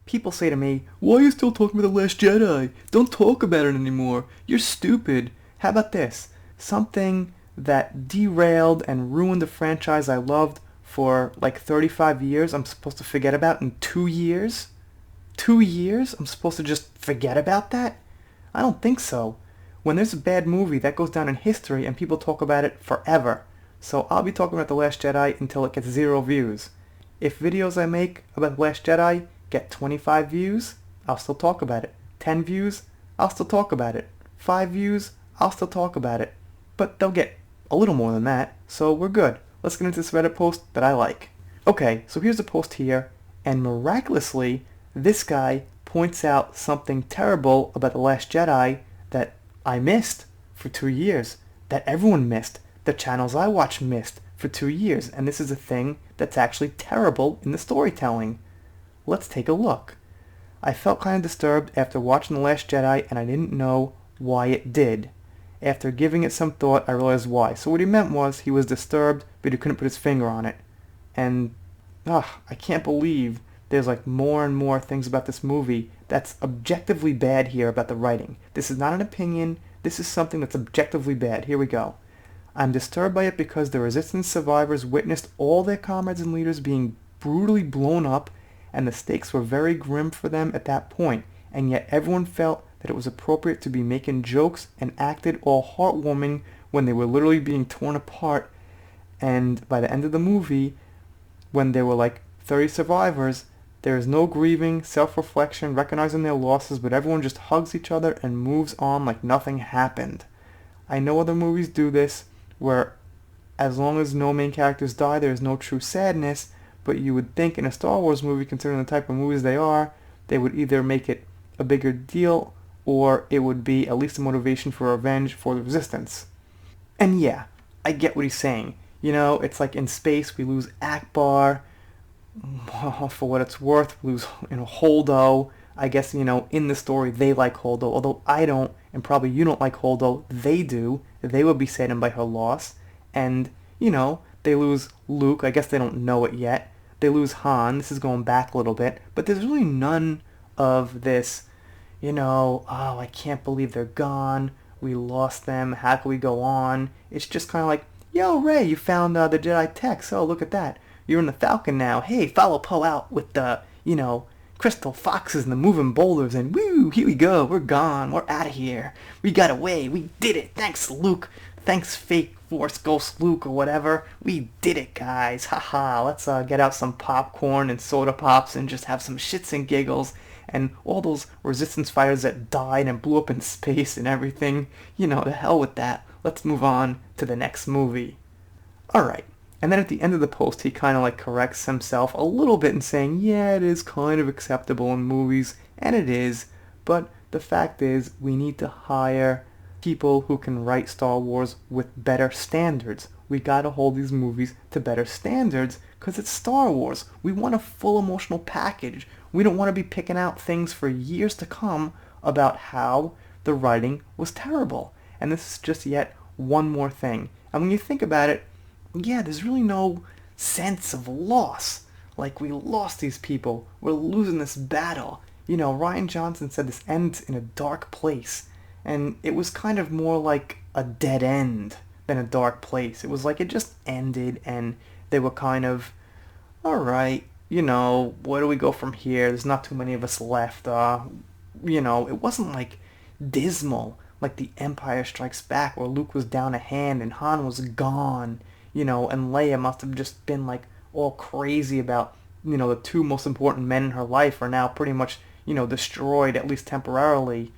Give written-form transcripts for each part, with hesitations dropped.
People say to me, why are you still talking about The Last Jedi? Don't talk about it anymore. You're stupid. How about this? Something that derailed and ruined the franchise I loved for like 35 years, I'm supposed to forget about in 2 years? 2 years? I'm supposed to just forget about that? I don't think so. When there's a bad movie, that goes down in history and people talk about it forever. So I'll be talking about The Last Jedi until it gets 0 views. If videos I make about The Last Jedi get 25 views, I'll still talk about it. 10 views, I'll still talk about it. 5 views, I'll still talk about it. But they'll get a little more than that, so we're good. Let's get into this Reddit post that I like. Okay, so here's a post here, and miraculously, this guy points out something terrible about The Last Jedi that I missed for 2 years, that everyone missed, the channels I watch missed for 2 years, and this is a thing that's actually terrible in the storytelling. Let's take a look. I felt kind of disturbed after watching The Last Jedi, and I didn't know why it did. After giving it some thought, I realized why. So what he meant was he was disturbed, but he couldn't put his finger on it. And, I can't believe there's like more and more things about this movie that's objectively bad here about the writing. This is not an opinion. This is something that's objectively bad. Here we go. I'm disturbed by it because the resistance survivors witnessed all their comrades and leaders being brutally blown up, and the stakes were very grim for them at that point, and yet everyone felt that it was appropriate to be making jokes and acted all heartwarming when they were literally being torn apart. And by the end of the movie, when there were like 30 survivors, there is no grieving, self-reflection, recognizing their losses, but everyone just hugs each other and moves on like nothing happened. I know other movies do this, where as long as no main characters die, there is no true sadness, but you would think in a Star Wars movie, considering the type of movies they are, they would either make it a bigger deal, or it would be at least a motivation for revenge for the Resistance. And yeah, I get what he's saying. You know, it's like in space we lose Akbar, for what it's worth, we lose, Holdo. I guess, in the story they like Holdo, although I don't, and probably you don't like Holdo, they do. They would be saddened by her loss. And, they lose Luke, I guess they don't know it yet. They lose Han, this is going back a little bit, but there's really none of this, oh, I can't believe they're gone, we lost them, how can we go on? It's just kind of like, yo, Rey, you found the Jedi text, oh, look at that. You're in the Falcon now, hey, follow Poe out with the, crystal foxes and the moving boulders, and woo, here we go, we're gone, we're out of here. We got away, we did it, thanks, Luke. Thanks, fake Force Ghost Luke or whatever. We did it, guys. Haha, let's get out some popcorn and soda pops and just have some shits and giggles. And all those resistance fighters that died and blew up in space and everything. The hell with that. Let's move on to the next movie. Alright, and then at the end of the post, he kind of like corrects himself a little bit in saying, yeah, it is kind of acceptable in movies, and it is, but the fact is, we need to hire people who can write Star Wars with better standards. We gotta hold these movies to better standards because it's Star Wars. We want a full emotional package. We don't want to be picking out things for years to come about how the writing was terrible. And this is just yet one more thing. And when you think about it, yeah, there's really no sense of loss. Like, we lost these people. We're losing this battle. Rian Johnson said this ends in a dark place. And it was kind of more like a dead end than a dark place. It was like it just ended and they were kind of, alright, where do we go from here? There's not too many of us left. It wasn't like dismal like The Empire Strikes Back where Luke was down a hand and Han was gone, and Leia must have just been like all crazy about, the two most important men in her life are now pretty much, destroyed, at least temporarily.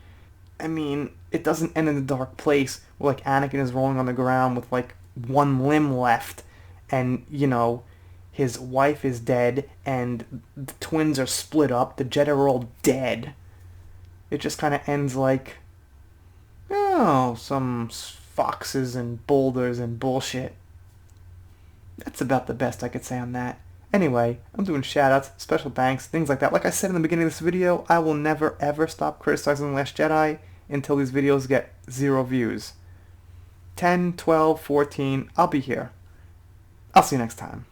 I mean, it doesn't end in a dark place where, like, Anakin is rolling on the ground with, like, one limb left, and, his wife is dead, and the twins are split up, the Jedi are all dead. It just kind of ends like, oh, some foxes and boulders and bullshit. That's about the best I could say on that. Anyway, I'm doing shoutouts, special thanks, things like that. Like I said in the beginning of this video, I will never ever stop criticizing The Last Jedi until these videos get 0 views. 10, 12, 14, I'll be here. I'll see you next time.